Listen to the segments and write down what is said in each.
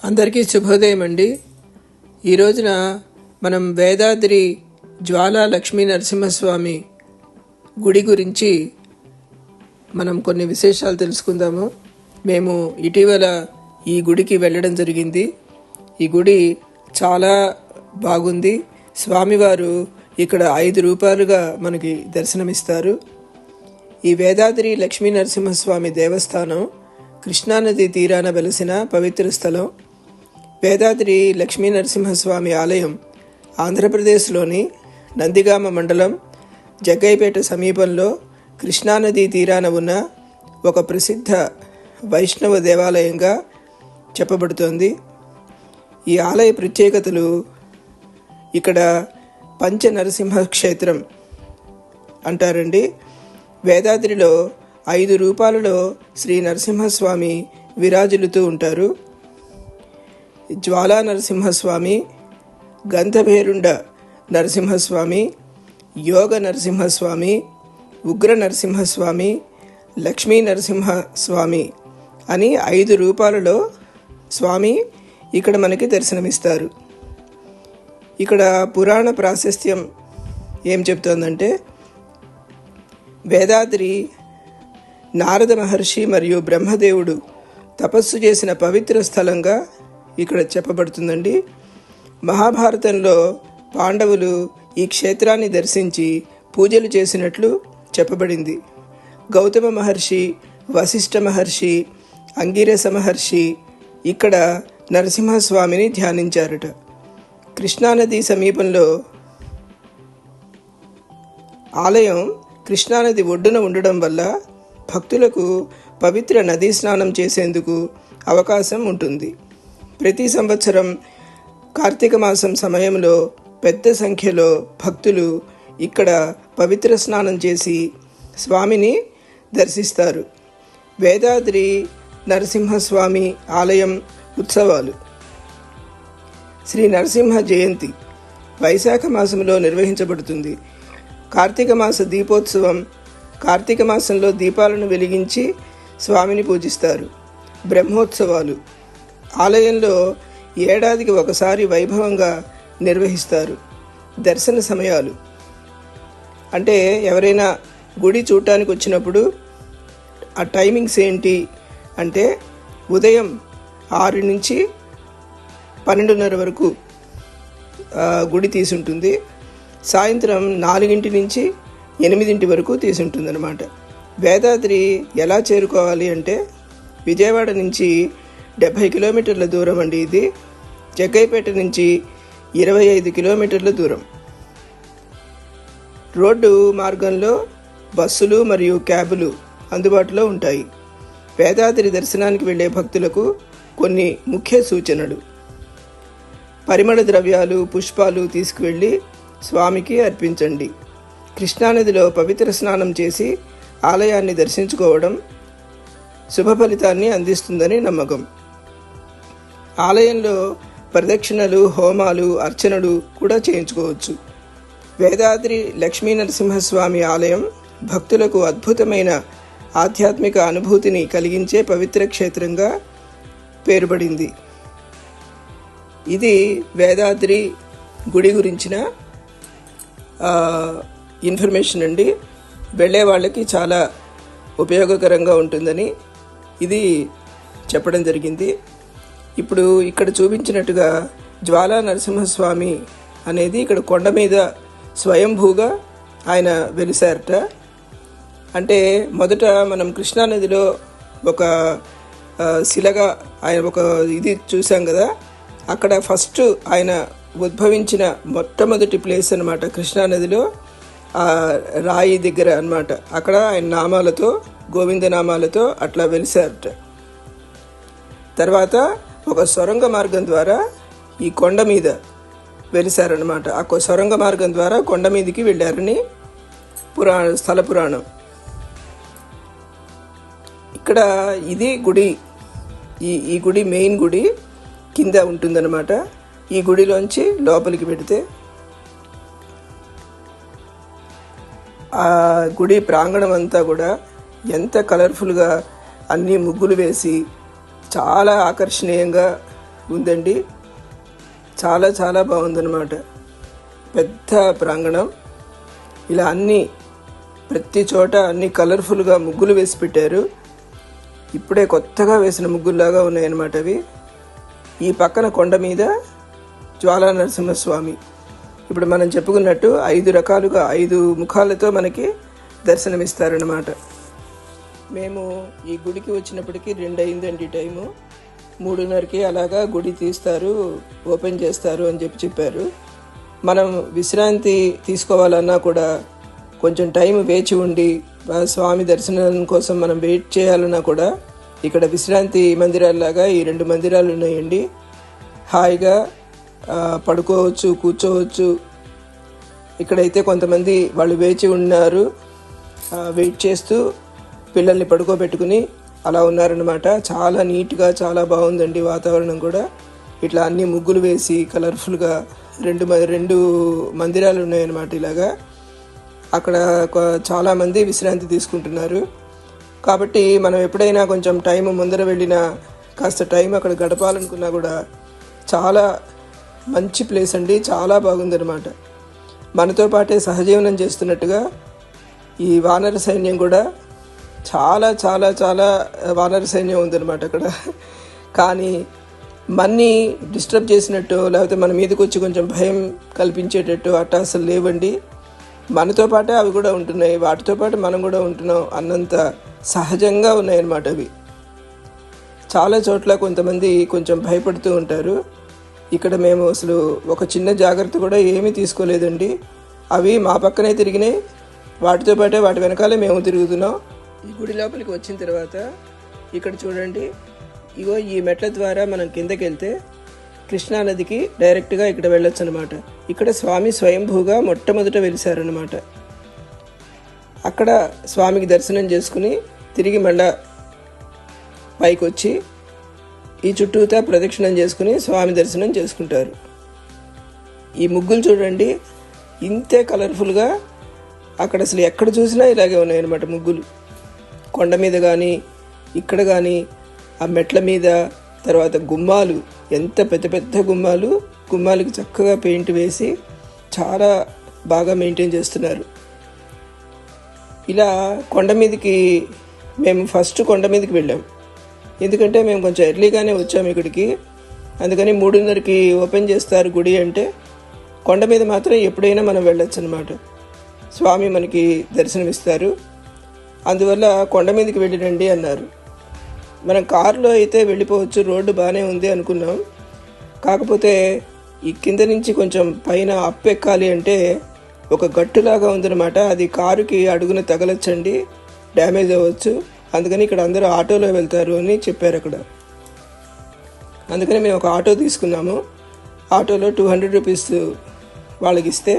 అందరికీ శుభోదయం అండి. ఈ రోజున మనం వేదాద్రి జ్వాలా లక్ష్మీ నరసింహస్వామి గుడి గురించి మనం కొన్ని విశేషాలు తెలుసుకుందాము. మేము ఇటీవల ఈ గుడికి వెళ్ళడం జరిగింది. ఈ గుడి చాలా బాగుంది. స్వామివారు ఇక్కడ 5 రూపాయలుగా మనకి దర్శనమిస్తారు. ఈ వేదాద్రి లక్ష్మీ నరసింహస్వామి దేవస్థానం కృష్ణానది తీరాన వెలసిన పవిత్ర స్థలం. వేదాద్రి లక్ష్మీ నరసింహస్వామి ఆలయం ఆంధ్రప్రదేశ్లోని నందిగామ మండలం జగ్గయ్యపేట సమీపంలో కృష్ణానదీ తీరాన ఉన్న ఒక ప్రసిద్ధ వైష్ణవ దేవాలయంగా చెప్పబడుతోంది. ఈ ఆలయ ప్రత్యేకతలు ఇక్కడ పంచ నరసింహ క్షేత్రం అంటారండి. వేదాద్రిలో 5 రూపాలలో శ్రీ నరసింహస్వామి విరాజిల్లుతూ ఉంటారు. జ్వాలా నరసింహస్వామి, గంధభేరుండ నరసింహస్వామి, యోగ నరసింహస్వామి, ఉగ్ర నరసింహస్వామి, లక్ష్మీ నరసింహస్వామి అని 5 రూపాలలో స్వామి ఇక్కడ మనకి దర్శనమిస్తారు. ఇక్కడ పురాణ ప్రాశస్త్యం ఏం చెప్తోందంటే, వేదాద్రి నారద మహర్షి మరియు బ్రహ్మదేవుడు తపస్సు చేసిన పవిత్ర స్థలంగా ఇక్కడ చెప్పబడుతుందండి. మహాభారతంలో పాండవులు ఈ క్షేత్రాన్ని దర్శించి పూజలు చేసినట్లు చెప్పబడింది. గౌతమ మహర్షి, వశిష్ఠ మహర్షి, అంగిరస మహర్షి ఇక్కడ నరసింహస్వామిని ధ్యానించారట. కృష్ణానది సమీపంలో ఆలయం కృష్ణానది ఒడ్డున ఉండడం వల్ల భక్తులకు పవిత్ర నదీ స్నానం చేసేందుకు అవకాశం ఉంటుంది. ప్రతి సంవత్సరం కార్తీక మాసం సమయంలో పెద్ద సంఖ్యలో భక్తులు ఇక్కడ పవిత్ర స్నానం చేసి స్వామిని దర్శిస్తారు. వేదాద్రి నరసింహస్వామి ఆలయం ఉత్సవాలు. శ్రీ నరసింహ జయంతి వైశాఖ మాసంలో నిర్వహించబడుతుంది. కార్తీక మాస దీపోత్సవం. కార్తీక మాసంలో దీపాలను వెలిగించి స్వామిని పూజిస్తారు. బ్రహ్మోత్సవాలు ఆలయంలో ఏడాదికి ఒకసారి వైభవంగా నిర్వహిస్తారు. దర్శన సమయాలు అంటే ఎవరైనా గుడి చూడటానికి వచ్చినప్పుడు ఆ టైమింగ్స్ ఏంటి అంటే, ఉదయం 6 నుంచి 12:30 వరకు గుడి తీసుంటుంది. సాయంత్రం 4 నుంచి 8 వరకు తీసుంటుంది అన్నమాట. వేదాద్రి ఎలా చేరుకోవాలి అంటే, విజయవాడ నుంచి 70 కిలోమీటర్ల దూరం అండి. ఇది జగ్గయ్యపేట నుంచి 25 కిలోమీటర్ల దూరం. రోడ్డు మార్గంలో బస్సులు మరియు క్యాబులు అందుబాటులో ఉంటాయి. వేదాద్రి దర్శనానికి వెళ్ళే భక్తులకు కొన్ని ముఖ్య సూచనలు. పరిమళ ద్రవ్యాలు, పుష్పాలు తీసుకువెళ్ళి స్వామికి అర్పించండి. కృష్ణానదిలో పవిత్ర స్నానం చేసి ఆలయాన్ని దర్శించుకోవడం శుభ ఫలితాన్ని అందిస్తుందని నమ్మకం. ఆలయంలో ప్రదక్షిణలు, హోమాలు, అర్చనలు కూడా చేయించుకోవచ్చు. వేదాద్రి లక్ష్మీ నరసింహస్వామి ఆలయం భక్తులకు అద్భుతమైన ఆధ్యాత్మిక అనుభూతిని కలిగించే పవిత్ర క్షేత్రంగా పేరుపడింది. ఇది వేదాద్రి గుడి గురించిన ఇన్ఫర్మేషన్ అండి. వెళ్ళే వాళ్ళకి చాలా ఉపయోగకరంగా ఉంటుందని ఇది చెప్పడం జరిగింది. ఇప్పుడు ఇక్కడ చూపించినట్టుగా జ్వాలా నరసింహస్వామి అనేది ఇక్కడ కొండ మీద స్వయంభూగా ఆయన వెలిసారట. అంటే మొదట మనం కృష్ణానదిలో ఒక శిలగా ఆయన ఒక ఇది చూసాం కదా, అక్కడ ఫస్ట్ ఆయన ఉద్భవించిన మొట్టమొదటి ప్లేస్ అన్నమాట కృష్ణానదిలో, ఆ రాయి దగ్గర అన్నమాట. అక్కడ ఆయన నామాలతో, గోవింద నామాలతో అట్లా వెలిసారట. తర్వాత ఒక సొరంగ మార్గం ద్వారా ఈ కొండ మీద వెలిసారనమాట. ఆ సొరంగ మార్గం ద్వారా కొండ మీదకి వెళ్ళారని స్థల పురాణం. ఇక్కడ ఇది గుడి, ఈ గుడి మెయిన్ గుడి కింద ఉంటుందన్నమాట. ఈ గుడిలోంచి లోపలికి పెడితే ఆ గుడి ప్రాంగణం అంతా కూడా ఎంత కలర్ఫుల్గా అన్ని ముగ్గులు వేసి చాలా ఆకర్షణీయంగా ఉందండి. చాలా చాలా బాగుందన్నమాట. పెద్ద ప్రాంగణం. ఇలా ప్రతి చోట అన్ని కలర్ఫుల్గా ముగ్గులు వేసి పెట్టారు. ఇప్పుడే కొత్తగా వేసిన ముగ్గుల్లాగా ఉన్నాయన్నమాట అవి. ఈ పక్కన కొండ మీద జ్వాలా నరసింహస్వామి. ఇప్పుడు మనం చెప్పుకున్నట్టు 5 రకాలుగా 5 ముఖాలతో మనకి దర్శనమిస్తారన్నమాట. మేము ఈ గుడికి వచ్చినప్పటికీ 2 అయిందండి టైము. 3:30కి అలాగా గుడి తీస్తారు, ఓపెన్ చేస్తారు అని చెప్పారు. మనం విశ్రాంతి తీసుకోవాలన్నా కూడా కొంచెం టైం వేచి ఉండి స్వామి దర్శనం కోసం మనం వెయిట్ చేయాలన్నా కూడా ఇక్కడ విశ్రాంతి మందిరాల్లాగా ఈ 2 మందిరాలు ఉన్నాయండి. హాయిగా పడుకోవచ్చు, కూర్చోవచ్చు. ఇక్కడైతే కొంతమంది వాళ్ళు వేచి ఉన్నారు, వెయిట్ చేస్తూ పిల్లల్ని పడుకోబెట్టుకుని అలా ఉన్నారనమాట. చాలా నీట్గా చాలా బాగుందండి వాతావరణం కూడా. ఇట్లా అన్ని ముగ్గులు వేసి కలర్ఫుల్గా 2 మందిరాలు ఉన్నాయన్నమాట. ఇలాగా అక్కడ చాలామంది విశ్రాంతి తీసుకుంటున్నారు. కాబట్టి మనం ఎప్పుడైనా కొంచెం టైం ముందర వెళ్ళినా, కాస్త టైం అక్కడ గడపాలనుకున్నా కూడా చాలా మంచి ప్లేస్ అండి. చాలా బాగుందన్నమాట. మనతో పాటే సహజీవనం చేస్తున్నట్టుగా ఈ వానర సైన్యం కూడా చాలా చాలా చాలా వానర సైన్యం ఉందన్నమాట అక్కడ. కానీ మన్ని డిస్టర్బ్ చేసినట్టు లేకపోతే మన మీదకి వచ్చి కొంచెం భయం కల్పించేటట్టు అట్టా అసలు లేవండి. మనతో పాటే అవి కూడా ఉంటున్నాయి, వాటితో పాటు మనం కూడా ఉంటున్నాం అన్నంత సహజంగా ఉన్నాయన్నమాట అవి. చాలా చోట్ల కొంతమంది కొంచెం భయపడుతూ ఉంటారు. ఇక్కడ మేము అసలు ఒక చిన్న జాగ్రత్త కూడా ఏమీ తీసుకోలేదండి. అవి మా పక్కనే తిరిగినాయి, వాటితో పాటే వాటి వెనకాలే మేము తిరుగుతున్నాం. ఈ గుడి లోపలికి వచ్చిన తర్వాత ఇక్కడ చూడండి, ఇగో ఈ మెట్ల ద్వారా మనం కిందకి వెళ్తే కృష్ణానదికి డైరెక్ట్గా ఇక్కడ వెళ్ళొచ్చు అనమాట. ఇక్కడ స్వామి స్వయంభూగా మొట్టమొదట వెలిశారనమాట. అక్కడ స్వామికి దర్శనం చేసుకుని తిరిగి మళ్ళా పైకి వచ్చి ఈ చుట్టూతా ప్రదక్షిణం చేసుకుని స్వామి దర్శనం చేసుకుంటారు. ఈ ముగ్గులు చూడండి, ఇంతే కలర్ఫుల్గా అక్కడ అసలు ఎక్కడ చూసినా ఇలాగే ఉన్నాయన్నమాట ముగ్గులు. కొండ మీద కానీ ఇక్కడ కానీ ఆ మెట్ల మీద, తర్వాత గుమ్మాలు, ఎంత పెద్ద పెద్ద గుమ్మాలకి చక్కగా పెయింట్ వేసి చాలా బాగా మెయింటైన్ చేస్తున్నారు. ఇలా కొండ మీదకి మేము ఫస్ట్ కొండ మీదకి వెళ్ళాం. ఎందుకంటే మేము కొంచెం ఎర్లీగానే వచ్చాము ఇక్కడికి. అందుకని 3:30కి ఓపెన్ చేస్తారు గుడి అంటే కొండ మీద మాత్రం ఎప్పుడైనా మనం వెళ్ళొచ్చు అనమాట. స్వామి మనకి దర్శనమిస్తారు. అందువల్ల కొండ మీదకి వెళ్ళిరండి అన్నారు. మనం కారులో అయితే వెళ్ళిపోవచ్చు, రోడ్డు బాగానే ఉంది అనుకున్నాం. కాకపోతే ఈ కింద నుంచి కొంచెం పైన అప్ ఎక్కాలి అంటే ఒక గట్టులాగా ఉందన్నమాట. అది కారుకి అడుగున తగలచ్చండి, డ్యామేజ్ అవ్వచ్చు. అందుకని ఇక్కడ అందరూ ఆటోలో వెళ్తారు అని చెప్పారు అక్కడ. అందుకని మేము ఒక ఆటో తీసుకున్నాము. ఆటోలో 200 రూపీస్ వాళ్ళకి ఇస్తే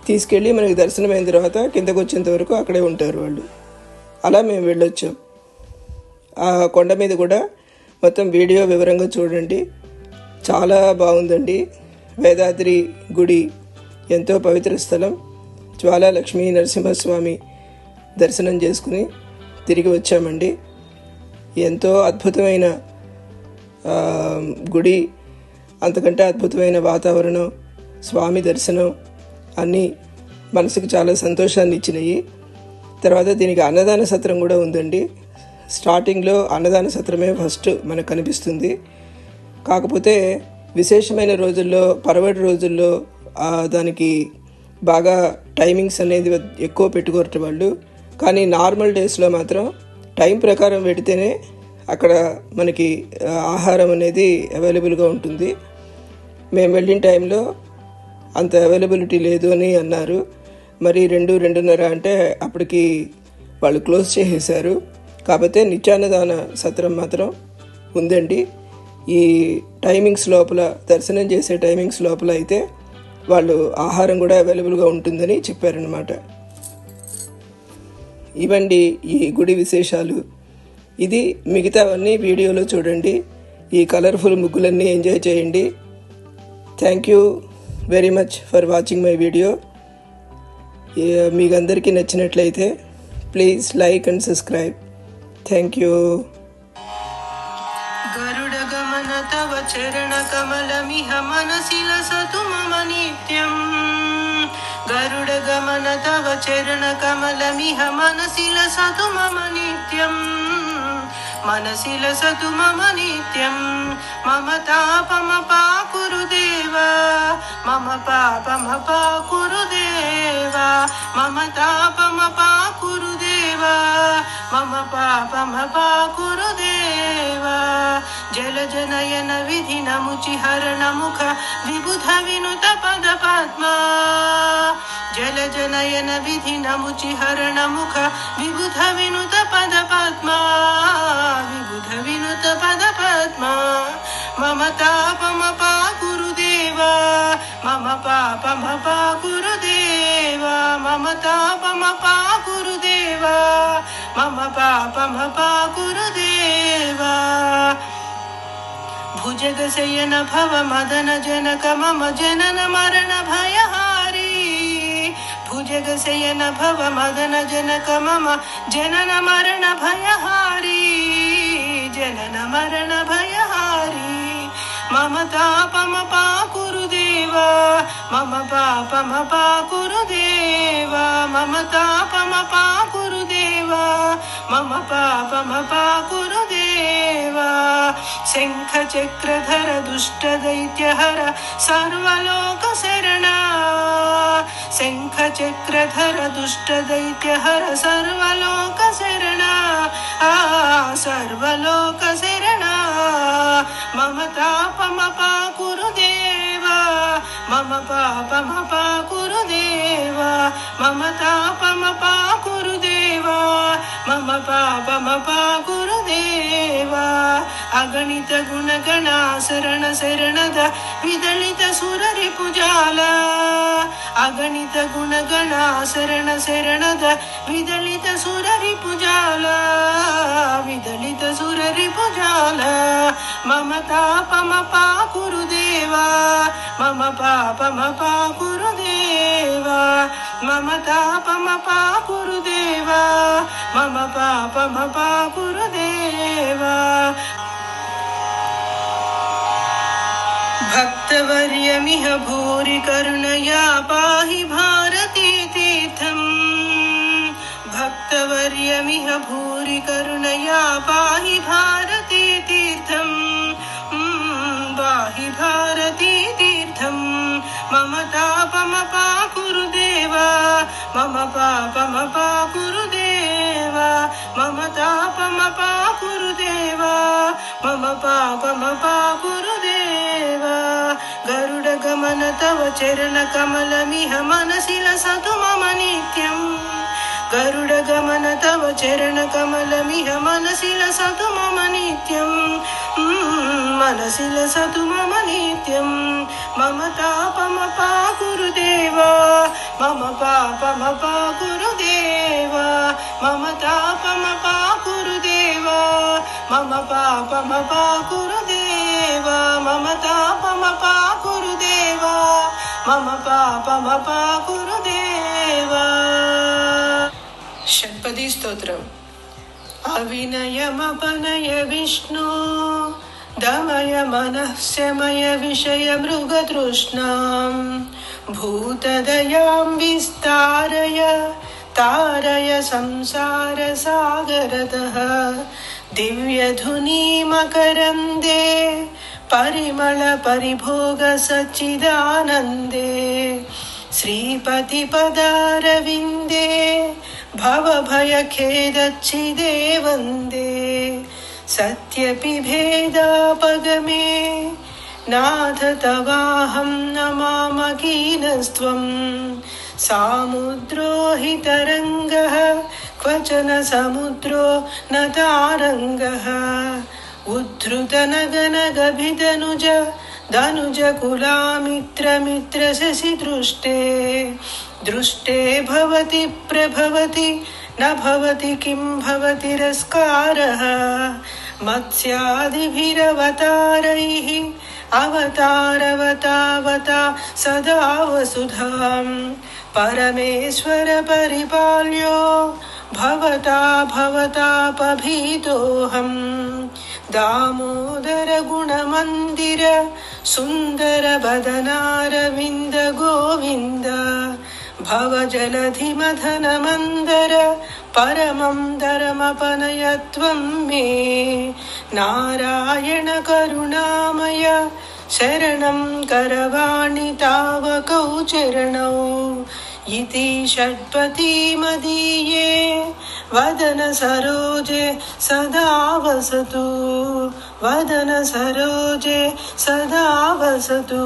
తీసుకెళ్ళి మనకి దర్శనం అయిన తర్వాత కిందకు వచ్చేంత వరకు అక్కడే ఉంటారు వాళ్ళు. అలా మేము వెళ్ళొచ్చాం. ఆ కొండ మీద కూడా మొత్తం వీడియో వివరంగా చూడండి. చాలా బాగుందండి. వేదాద్రి గుడి ఎంతో పవిత్ర స్థలం. జ్వాలా లక్ష్మీ నరసింహస్వామి దర్శనం చేసుకుని తిరిగి వచ్చామండి. ఎంతో అద్భుతమైన గుడి, అంతకంటే అద్భుతమైన వాతావరణం, స్వామి దర్శనం అన్నీ మనసుకు చాలా సంతోషాన్ని ఇచ్చినాయి. తర్వాత దీనికి అన్నదాన సత్రం కూడా ఉందండి. స్టార్టింగ్లో అన్నదాన సత్రమే ఫస్ట్ మనకు కనిపిస్తుంది. కాకపోతే విశేషమైన రోజుల్లో, పర్వటి రోజుల్లో దానికి బాగా టైమింగ్స్ అనేది ఎక్కువ పెట్టుకోరట వాళ్ళు. కానీ నార్మల్ డేస్లో మాత్రం టైం ప్రకారం పెడితేనే అక్కడ మనకి ఆహారం అనేది అవైలబుల్గా ఉంటుంది. మేము వెళ్ళిన టైంలో అంత అవైలబిలిటీ లేదు అని అన్నారు. మరి 2-2:30 అంటే అప్పటికి వాళ్ళు క్లోజ్ చేసేసారు. కాకపోతే నిత్యాన్నదాన సత్రం మాత్రం ఉందండి. ఈ టైమింగ్స్ లోపల, దర్శనం చేసే టైమింగ్స్ లోపల అయితే వాళ్ళు ఆహారం కూడా అవైలబుల్గా ఉంటుందని చెప్పారనమాట. ఇవండి ఈ గుడి విశేషాలు. ఇది మిగతావన్నీ వీడియోలో చూడండి. ఈ కలర్ఫుల్ ముగ్గులన్నీ ఎంజాయ్ చేయండి. Thank you very much for watching my video. మీకు అందరికీ నచ్చినట్లయితే please like and subscribe. Thank you. గరుడ గమన తవ चरणकमलमिह मनसि लसतु मम नित्यम् गरुडगमन तव चरणकमलमिह मनसि लसतु मम नित्यम् मनसि लसतु मम नित्यम् मम तापमपाकुरु देव मम पापमपाकुरु देव मम तापमपाकुरु देव मम पापमपाकुरु देव जलजनयन विधिनमुचिहरण मुख विबुध विनुत पद पद्मा जलजनयन विधिनमुचिहरण मुख विबुध विनुत पद पद्मा विबुध विनुत पद पद्मा मम तापमपाकुरु देव मम पापमपाकुरु देव मम तापमपाकुरु देव मम पापमपाकुरु देव भुजगशयन भव मदन जनक मम जनन मरण भयहारी भुजगशयन भव मदन जनक मम जनन मरण भयहारी जनन मरण भयहारी मम तापमपाकुरु देव मम पापमपाकुरु देव मम तापमपाकुरु देव मम पापमपाकुरु देव शंख चक्रधर दुष्ट दैत्यहर सर्वलोक शरणा शंख चक्रधर दुष्ट दैत्यहर सर्वलोक शरणा सर्वलोक शरणा मम तापमपाकुरु देव मम पापमपाकुरु देव मम तापमपाकुरु देव मम पापमपाकुरु देव अगणित गुणगणासरण शरणद विदलित सुररिपुजाल अगणित गुणगणासरण शरणद विदलित सुररिपुजाल विदलित सुररिपुजाल मम तापमपाकुरु देव मम पापमपाकुरु देव मम तापमपाकुरु देव मम पापमपाकुरु देव भक्तवर्यमिह भूरि करुणया पाहि भारती तीर्थम् भक्तवर्यमिह भूरि करुणया पाहि भारती तीर्थम् पाहि भारती तीर्थम् मम तापमपाकुरु देव मम पापमपाकुरु देव मम तापमपाकुरु देव मम पापमपाकुरु देव गरुडगमन तव चरणकमलमिह मनसि लसतु मम नित्यम् गरुडगमन तव चरणकमलमिह मनसि लसतु मम नित्यम् मनसि लसतु मम नित्यम् मम तापमपाकुरु देव मम पापमपाकुरु देव मम तापमपाकुरु देव मम पापमपाकुरु देव मम तापमपाकुरु देव मम पापमपाकुरु देव षट्पदी स्तोत्रम् अविनयमपनय विष्णु दमय मनः शमय विषय मृगतृष्णाम् भूतदयां विस्तारय तारय संसार सागरतः दिव्यधुनी मकरन्दे परिमल परिभोग सच्चिदानन्दे श्रीपति पदारविन्दे भवभयखेदच्छिदे वन्दे सत्यपि भेदापगमे नाथ तवाहं नमामकीनस्त्वं सामुद्रो हि तरङ्गः क्वचन समुद्रो न तारङ्गः उद्धृतनगनगभिदनुज धनुज कुलामित्रमित्र शशि दृष्टे दृष्टे भवति प्रभवति न भवति किं भवति रस्कारः मत्स्यादिभिरवतारैः अवतारवतावता सदा वसुधां परमेश्वर परिपाल्यो भवता भवतापभीतोऽहम् दामोदर गुणमन्दिर सुन्दर बदनारविन्द गोविन्द भवजलधि मथन मन्दर परमं धर्मपनयत्वं मे नारायण करुणामय शरणं करवाणि तावकौ चरणौ इति षट्पदी मदीये वदन सरोजे सदा वसतु वदन सरोजे सदा वसतु।